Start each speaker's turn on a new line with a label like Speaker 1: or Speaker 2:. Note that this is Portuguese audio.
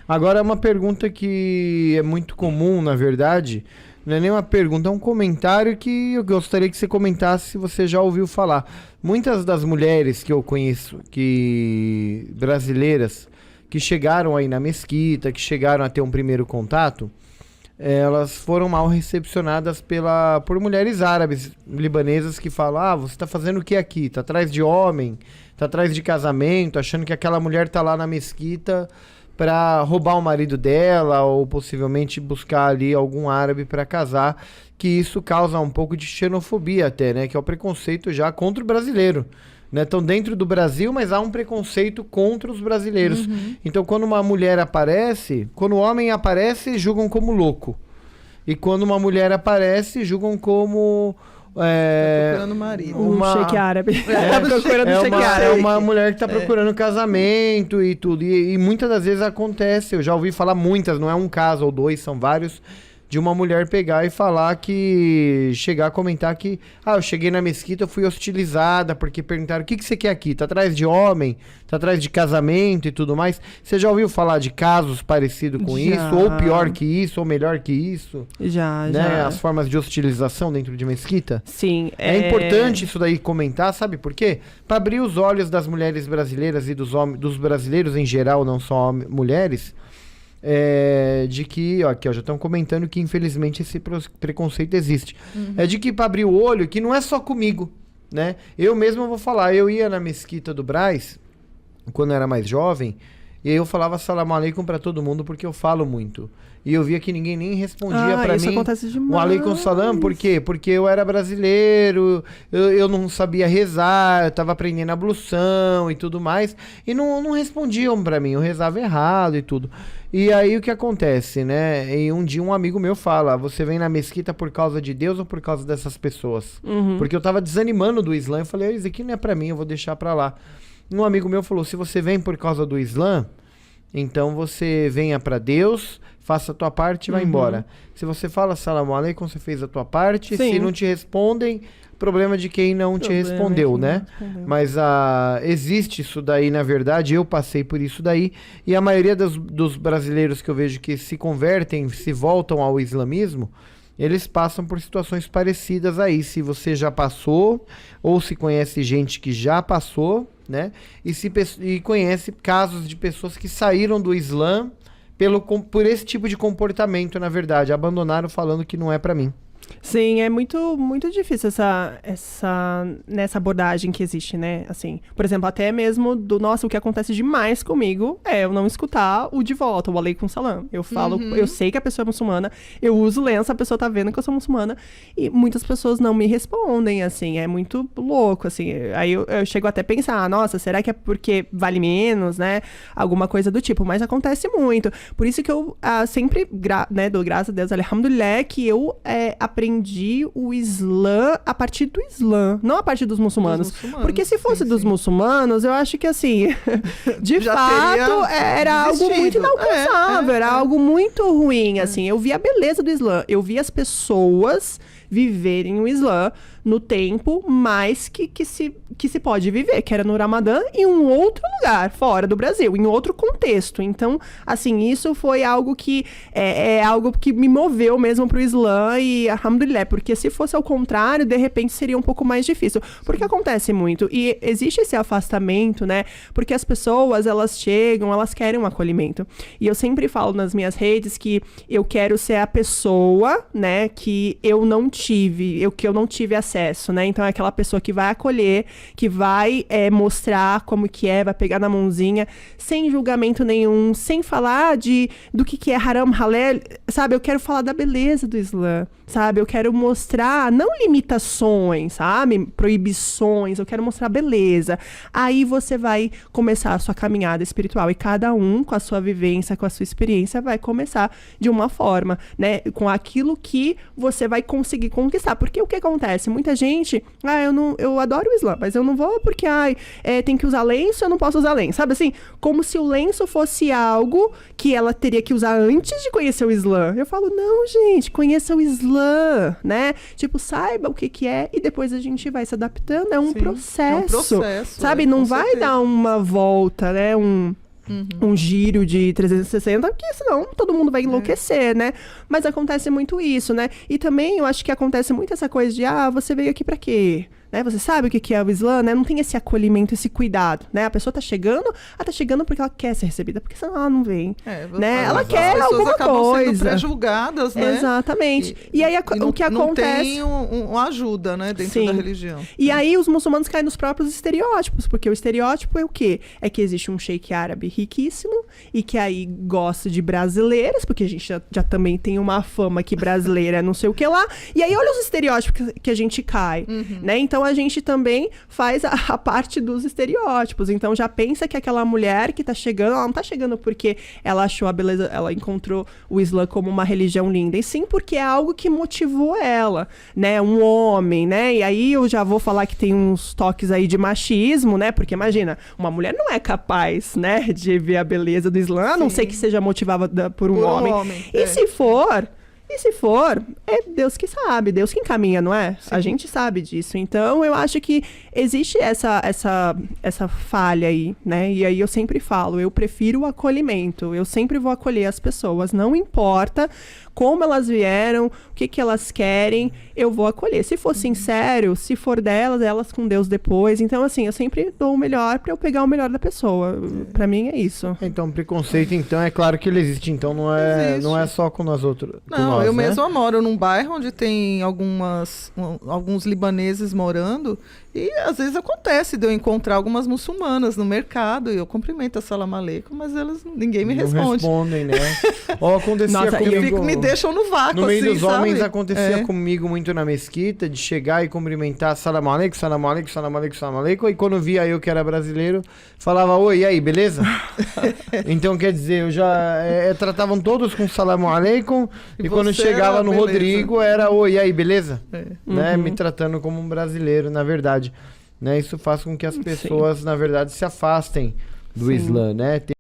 Speaker 1: Agora, uma pergunta que é muito comum, na verdade, não é nem uma pergunta, é um comentário que eu gostaria que você comentasse se você já ouviu falar. Muitas das mulheres que eu conheço, brasileiras, que chegaram aí na mesquita, que chegaram a ter um primeiro contato, elas foram mal recepcionadas por mulheres árabes, libanesas, que falam: você tá fazendo o que aqui? Tá atrás de homem, tá atrás de casamento, achando que aquela mulher tá lá na mesquita para roubar o marido dela, ou possivelmente buscar ali algum árabe para casar, que isso causa um pouco de xenofobia até, né? Que é o preconceito já contra o brasileiro. Né? Estão dentro do Brasil, mas há um preconceito contra os brasileiros. Então, quando uma mulher aparece, quando o homem aparece, julgam como louco. E quando uma mulher aparece, julgam como...
Speaker 2: Tá procurando marido.
Speaker 3: Um cheque árabe.
Speaker 1: É uma mulher que tá procurando casamento e tudo. E muitas das vezes acontece, eu já ouvi falar muitas, não é um caso ou dois, são vários, de uma mulher pegar e falar chegar a comentar que, eu cheguei na mesquita, eu fui hostilizada, porque perguntaram: o que você quer aqui? Tá atrás de homem? Tá atrás de casamento e tudo mais? Você já ouviu falar de casos parecidos com isso? Ou pior que isso? Ou melhor que isso?
Speaker 3: Já.
Speaker 1: As formas de hostilização dentro de mesquita?
Speaker 3: Sim.
Speaker 1: É importante isso daí comentar, sabe por quê? Para abrir os olhos das mulheres brasileiras e dos brasileiros em geral, não só mulheres, de que, aqui já estão comentando que infelizmente esse preconceito existe. É de que, para abrir o olho, que não é só comigo, né? Eu mesmo vou falar, eu ia na mesquita do Brás, quando eu era mais jovem, e eu falava salam aleikum para todo mundo, porque eu falo muito. E eu via que ninguém nem respondia para mim.
Speaker 3: Isso acontece demais.
Speaker 1: O aleikum salam, por quê? Porque eu era brasileiro, eu não sabia rezar, eu tava aprendendo ablução e tudo mais, e não respondiam para mim, eu rezava errado e tudo. E aí o que acontece, né? E um dia um amigo meu fala: você vem na mesquita por causa de Deus ou por causa dessas pessoas? Porque eu tava desanimando do Islã, eu falei: isso aqui não é para mim, eu vou deixar para lá. Um amigo meu falou: se você vem por causa do Islã, então você venha para Deus, faça a tua parte e vai embora. Se você fala salam aleikum, você fez a tua parte. Sim. Se não te respondem, problema de quem não te respondeu, né? Mas existe isso daí, na verdade, eu passei por isso daí, e a maioria dos brasileiros que eu vejo que se convertem, se voltam ao islamismo, eles passam por situações parecidas aí. Se você já passou, ou se conhece gente que já passou, né? E conhece casos de pessoas que saíram do Islã por esse tipo de comportamento, na verdade. Abandonaram falando que não é pra mim.
Speaker 3: Sim, é muito, muito difícil nessa abordagem que existe, né? Assim, por exemplo, até mesmo o que acontece demais comigo é eu não escutar o de volta, o aleikum salam. Eu falo, eu sei que a pessoa é muçulmana, eu uso lenço, a pessoa tá vendo que eu sou muçulmana, e muitas pessoas não me respondem, assim, é muito louco, assim. Aí eu chego até a pensar: nossa, será que é porque vale menos, né? Alguma coisa do tipo, mas acontece muito. Por isso que eu sempre, dou graças a Deus, alhamdulillah, que eu aprendi o Islã a partir do Islã, não a partir dos muçulmanos. Porque se fosse dos muçulmanos, eu acho que, assim, de fato, era algo muito inalcançável, era algo muito ruim, assim. Eu vi a beleza do Islã, eu vi as pessoas viverem o Islã no tempo mais que se pode viver, que era no Ramadã, em um outro lugar, fora do Brasil, em outro contexto. Então, assim, isso foi algo que algo que me moveu mesmo pro Islã, e alhamdulillah, porque se fosse ao contrário, de repente seria um pouco mais difícil, porque acontece muito, e existe esse afastamento, né, porque as pessoas, elas chegam, elas querem um acolhimento, e eu sempre falo nas minhas redes que eu quero ser a pessoa, né, que eu não tive acesso, né? Então é aquela pessoa que vai acolher, que vai mostrar como que vai pegar na mãozinha, sem julgamento nenhum, sem falar do que é haram, halal, sabe? Eu quero falar da beleza do Islã, sabe? Eu quero mostrar, não limitações, sabe? Proibições, eu quero mostrar beleza. Aí você vai começar a sua caminhada espiritual, e cada um, com a sua vivência, com a sua experiência, vai começar de uma forma, né? Com aquilo que você vai conseguir conquistar. Porque o que acontece? Muita gente, eu adoro o Islã, mas eu não vou porque, tem que usar lenço, eu não posso usar lenço, sabe assim? Como se o lenço fosse algo que ela teria que usar antes de conhecer o Islã. Eu falo: não, gente, conheça o Islã, né? Tipo, saiba o que é, e depois a gente vai se adaptando, é um processo, sabe? Não vai dar uma volta, né? um giro de 360, porque senão todo mundo vai enlouquecer, né? Mas acontece muito isso, né? E também eu acho que acontece muito essa coisa de, você veio aqui pra quê? Né? Você sabe o que é o Islã, né? Não tem esse acolhimento, esse cuidado, né? A pessoa tá chegando porque ela quer ser recebida, porque senão ela não vem, né? Ela quer alguma coisa.
Speaker 2: Sendo pré-julgadas, né?
Speaker 3: Exatamente. E aí o que acontece...
Speaker 2: Não tem uma ajuda, né? Dentro da religião.
Speaker 3: E aí os muçulmanos caem nos próprios estereótipos, porque o estereótipo é o quê? É que existe um sheik árabe riquíssimo e que aí gosta de brasileiras, porque a gente já também tem uma fama que brasileira é não sei o que lá. E aí olha os estereótipos que a gente cai, né? Então a gente também faz a parte dos estereótipos. Então já pensa que aquela mulher que tá chegando, ela não tá chegando porque ela achou a beleza, ela encontrou o Islã como uma religião linda, e sim porque é algo que motivou ela, né? Um homem, né? E aí eu já vou falar que tem uns toques aí de machismo, né? Porque imagina, uma mulher não é capaz, né, de ver a beleza do Islã, a não ser que seja motivada por um homem. E se for, é Deus que sabe, Deus que encaminha, não é? Sim. A gente sabe disso. Então, eu acho que existe essa falha aí, né? E aí eu sempre falo, eu prefiro o acolhimento. Eu sempre vou acolher as pessoas, não importa como elas vieram, o que elas querem, eu vou acolher. Se for sincero, se for delas, elas com Deus depois. Então, assim, eu sempre dou o melhor pra eu pegar o melhor da pessoa. Pra mim é isso.
Speaker 1: Então, preconceito, então, é claro que ele existe. Então, não é só com nós outros.
Speaker 2: Não, eu mesma moro num bairro onde tem alguns libaneses morando, e às vezes acontece de eu encontrar algumas muçulmanas no mercado e eu cumprimento a salam aleikum, mas ninguém me responde.
Speaker 1: Não respondem, né? Acontecia comigo...
Speaker 2: Me deixam no vácuo,
Speaker 1: no meio
Speaker 2: assim,
Speaker 1: dos homens,
Speaker 2: sabe?
Speaker 1: acontecia comigo muito na mesquita, de chegar e cumprimentar salam aleikum, salam aleikum, salam aleikum, salam aleikum, e quando via eu que era brasileiro, falava, oi, e aí, beleza? Então, quer dizer, eu já... tratavam todos com salam aleikum, e quando chegava no Rodrigo, era, oi, e aí, beleza? Né? Me tratando como um brasileiro, na verdade. Né? Isso faz com que as pessoas, na verdade, se afastem do Islã, né?